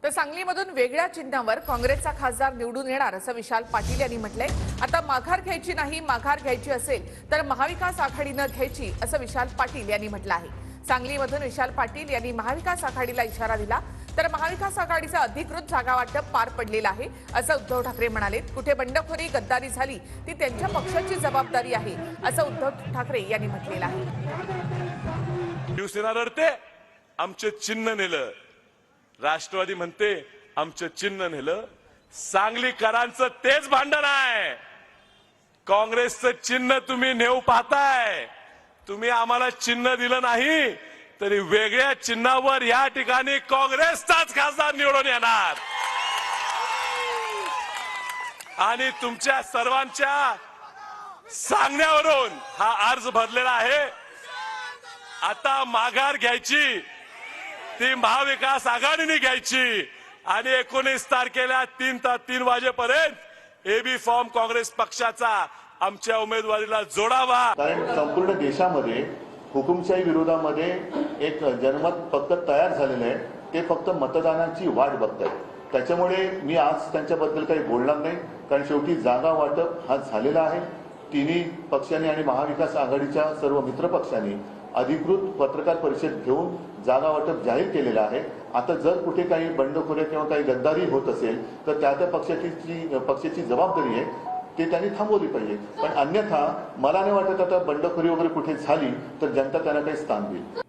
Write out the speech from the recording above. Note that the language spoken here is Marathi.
तर सांगलीमधून वेगळ्या चिन्हावर काँग्रेसचा खासदार निवडून येणार असं विशाल पाटील यांनी म्हटलंय। आता माघार घ्यायची नाही, माघार घ्यायची असेल तर महाविकास आघाडीनं घ्यायची असं विशाल पाटील यांनी म्हटलं आहे। सांगलीमधून विशाल पाटील यांनी महाविकास आघाडीला इशारा दिला। तर महाविकास आघाडीचं अधिकृत जागा वाटप पार पडलेलं आहे असं उद्धव ठाकरे म्हणाले। कुठे बंडखोरी गद्दारी झाली ती त्यांच्या पक्षाची जबाबदारी आहे असं उद्धव ठाकरे यांनी म्हटलेलं आहे। शिवसेना रडते आमचे चिन्ह नेलं, राष्ट्रवादी म्हणते आमचं चिन्ह नेलं। सांगलीकरांचं तेच भांडण आहे। काँग्रेसचं चिन्ह तुम्ही नेऊ पाहताय, तुम्ही आम्हाला चिन्ह दिलं नाही तरी वेगळ्या चिन्हावर या ठिकाणी काँग्रेसचाच खासदार निवडून येणार आणि तुमच्या सर्वांच्या सांगण्यावरून हा अर्ज भरलेला आहे। आता माघार घ्यायची ती महाविकास आघाडीने घ्यायची आणि 19 तारखेला 3 वाजेपर्यंत एबी फॉर्म काँग्रेस पक्षाचा आमच्या उमेदवारीला जोडावा। कारण संपूर्ण देशामध्ये हुकुमशाही विरोधामध्ये एक जनमत फक्त तयार झालेलं आहे, ते फक्त मतदानाची वाट बघतायत। त्याच्यामुळे मी आज त्यांच्याबद्दल काही बोलणार नाही, कारण शेवटी जागा वाटप हा झालेला आहे। तिन्ही पक्षांनी आणि महाविकास आघाडीच्या सर्व मित्रपक्षांनी अधिकृत पत्रकार परिषद घेऊन जागा वाटप जाहीर केलेलं आहे। आता जर कुठे काही बंडखोरी किंवा काही गद्दारी होत असेल तर त्या पक्षाची जबाबदारी आहे, ते त्यांनी थांबवली पाहिजे। पण अन्यथा मला नाही वाटत आता बंडखोरी वगैरे कुठे झाली तर जनता त्यांना काही स्थान देईल।